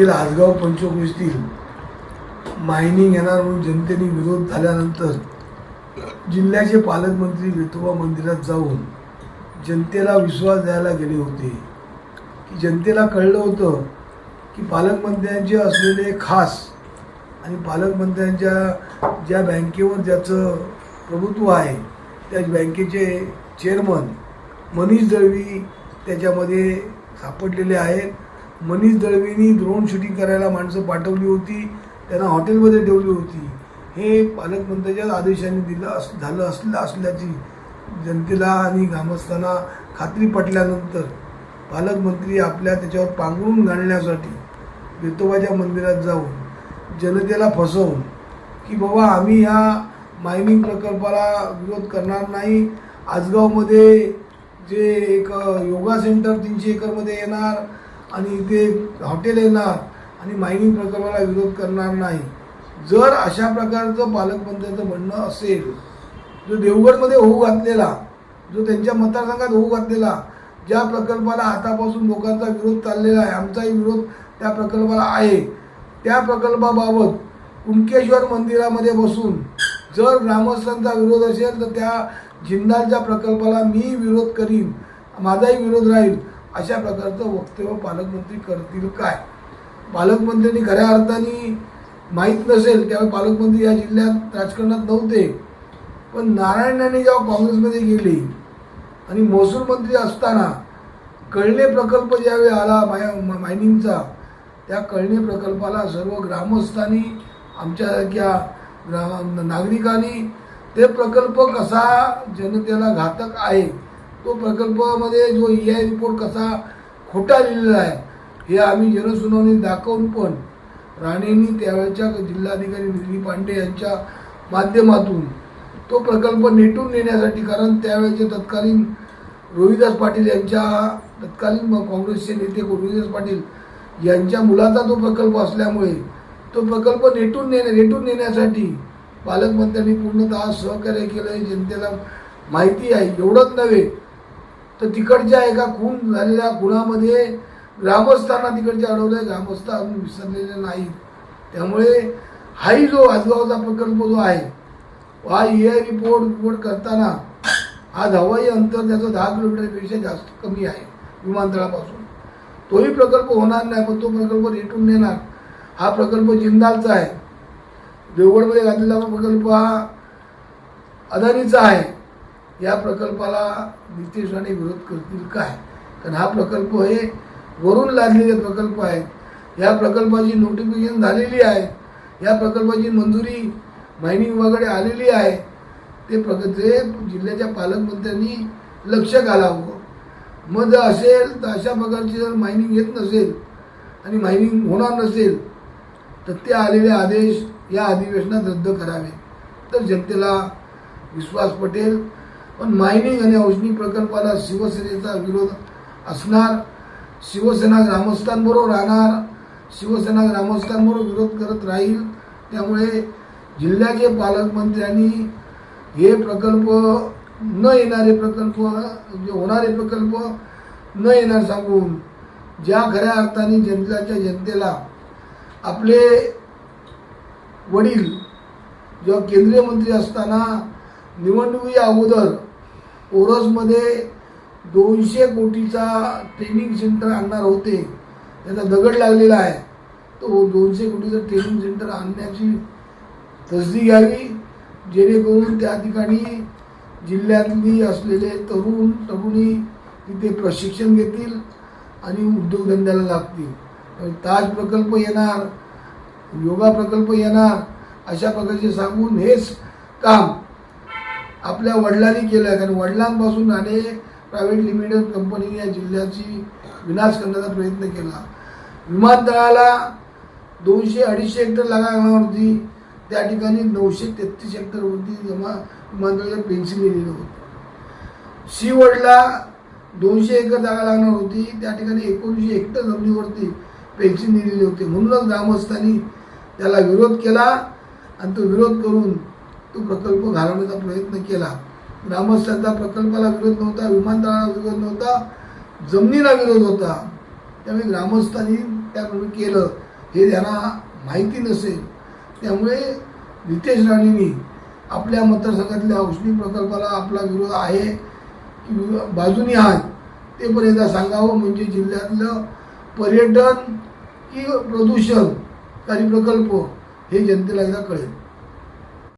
Ajgaon पंचक्रोशीतील mining येणार म्हणून जनतेने विरोध झाल्यानंतर जिल्ह्याचे पालकमंत्री विठोबा मंदिरात जाऊन जनतेला विश्वास द्यायला गेले होते की जनतेला कळलं होतं की पालकमंत्र्यांचे असलेले खास आणि पालकमंत्र्यांच्या ज्या बँकेवर ज्याचं प्रभुत्व आहे त्या बँकेचे चेअरमन मनीष दळवी त्याच्यामध्ये सापडलेले आहेत. मनीष दळवींनी ड्रोन शूटिंग करायला माणसं पाठवली होती, त्यांना हॉटेलमध्ये ठेवली होती. हे पालकमंत्र्यांच्या आदेशाने झालं असल्याची जनतेला आणि ग्रामस्थांना खात्री पटल्यानंतर पालकमंत्री आपल्या त्याच्यावर पांघरून घालण्यासाठी विठोबाच्या मंदिरात जाऊन जनतेला फसवून की बाबा आम्ही ह्या मायनिंग प्रकल्पाला विरोध करणार नाही, आजगावमध्ये जे एक योगा सेंटर 300 एकरमध्ये येणार आणि इथे हॉटेल येणार आणि मायनिंग प्रकल्पाला विरोध करणार नाही. जर अशा प्रकारचं पालकमंत्र्यांचं म्हणणं असेल, जो देवगडमध्ये होऊ घातलेला, जो त्यांच्या मतदारसंघात होऊ घातलेला ज्या प्रकल्पाला आतापासून लोकांचा विरोध चाललेला आहे, आमचाही विरोध त्या प्रकल्पाला आहे, त्या प्रकल्पाबाबत कुणकेश्वर मंदिरामध्ये बसून जर ग्रामस्थांचा विरोध असेल तर त्या जिंदालच्या प्रकल्पाला मी विरोध करीन, माझाही विरोध राहील, अशा प्रकारचं वक्तव्य पालकमंत्री करतील काय? पालकमंत्र्यांनी खऱ्या अर्थाने माहीत नसेल त्यावेळी पालकमंत्री या जिल्ह्यात राजकारणात नव्हते, पण नारायण राणे जेव्हा काँग्रेसमध्ये गेले आणि महसूल मंत्री असताना कळणे प्रकल्प ज्यावेळी आला मायनिंगचा, त्या कळणे प्रकल्पाला सर्व ग्रामस्थांनी आमच्यासारख्या नागरिकांनी ते प्रकल्प कसा जनतेला घातक आहे, तो प्रकल्पामध्ये जो EI रिपोर्ट कसा खोटा लिहिलेला आहे हे आम्ही जनसुनावणी दाखवून पण राणेंनी त्यावेळच्या जिल्हाधिकारी निधी पांडे यांच्या माध्यमातून तो प्रकल्प नेटून नेण्यासाठी, कारण त्यावेळेचे तत्कालीन रोहिदास पाटील यांच्या तत्कालीन काँग्रेसचे नेते रोहिदास पाटील यांच्या मुलाचा तो प्रकल्प असल्यामुळे तो प्रकल्प नेटून नेण्यासाठी पालकमंत्र्यांनी पूर्णतः सहकार्य केलं हे जनतेला माहिती आहे. एवढंच नव्हे तर तिकडच्या एका खून झालेल्या खुनामध्ये ग्रामस्थांना तिकडचे अडवले, ग्रामस्थ अजून विसरलेले नाहीत. त्यामुळे हाही जो आजगावचा प्रकल्प जो आहे हा EI रिपोर्ट करताना आज हवाई अंतर त्याचं 10 किलोमीटरपेक्षा जास्त कमी आहे विमानतळापासून. तोही प्रकल्प होणार नाही, पण तो प्रकल्प रेटून नेणार. हा प्रकल्प जिंदालचा आहे, देवगडमध्ये घातलेला प्रकल्प हा अदानीचा आहे. या प्रकल्पाला नितेश राणे विरोध करतील काय? कारण हा प्रकल्प हे वरून लादलेले प्रकल्प आहेत. या प्रकल्पाची नोटिफिकेशन झालेली आहे, या प्रकल्पाची मंजुरी मायनिंग विभागाकडे आलेली आहे. ते जिल्ह्याच्या पालकमंत्र्यांनी लक्ष घालावं. मग जर असेल तर अशा प्रकारची जर मायनिंग येत नसेल आणि मायनिंग होणार नसेल तर ते आलेले आदेश या अधिवेशनात रद्द करावे, तर जनतेला विश्वास पटेल. पण मायनिंग आणि औष्णिक प्रकल्पाला शिवसेनेचा विरोध असणार. शिवसेना ग्रामस्थांबरोबर राहणार, शिवसेना ग्रामस्थांबरोबर विरोध करत राहील. त्यामुळे जिल्ह्याचे पालकमंत्र्यांनी हे प्रकल्प न येणारे प्रकल्प, जे होणारे प्रकल्प न येणार सांगून ज्या खऱ्या अर्थाने जनतेला आपले वडील जेव्हा केंद्रीय मंत्री असताना निवडणुकी अगोदर ओरसमध्ये 200 कोटीचा ट्रेनिंग सेंटर आणणार होते, त्याचा दगड लागलेला आहे. तो 200 कोटीचं ट्रेनिंग सेंटर आणण्याची तसदी घ्यावी, जेणेकरून त्या ठिकाणी जिल्ह्यातली असलेले तरुणी तिथे प्रशिक्षण घेतील आणि उद्योगधंद्याला लागतील. ताज प्रकल्प येणार, योगा प्रकल्प येणार, अशा प्रकारचे सांगून हेच काम आपल्या वडिलांनी केलं आहे. कारण वडिलांपासून राणे प्रायव्हेट लिमिटेड कंपनीने या जिल्ह्याची विनाश करण्याचा प्रयत्न केला. विमानतळाला 200-250 हेक्टर जागा लागणार होती, त्या ठिकाणी 933 हेक्टरवरती विमानतळाला पेन्सिल लिहिलेलं होतं. सीवडला 200 एकर जागा लागणार होती, त्या ठिकाणी 19 हेक्टर जमिनीवरती पेन्सिल लिहिलेली होती. म्हणूनच ग्रामस्थांनी त्याला विरोध केला आणि तो विरोध करून तो प्रकल्प घालवण्याचा प्रयत्न केला. ग्रामस्थांचा प्रकल्पाला विरोध नव्हता, विमानतळाला विरोध नव्हता, जमिनीला विरोध होता. त्यामुळे ग्रामस्थांनी त्याप्रमाणे केलं हे त्यांना माहिती नसेल. त्यामुळे रितेश राणेंनी आपल्या मतदारसंघातल्या औष्णिक प्रकल्पाला आपला विरोध आहे की बाजूनी आहे ते पण एकदा सांगावं, म्हणजे जिल्ह्यातलं पर्यटन की प्रदूषणकारी प्रकल्प हे जनतेला एकदा कळेल.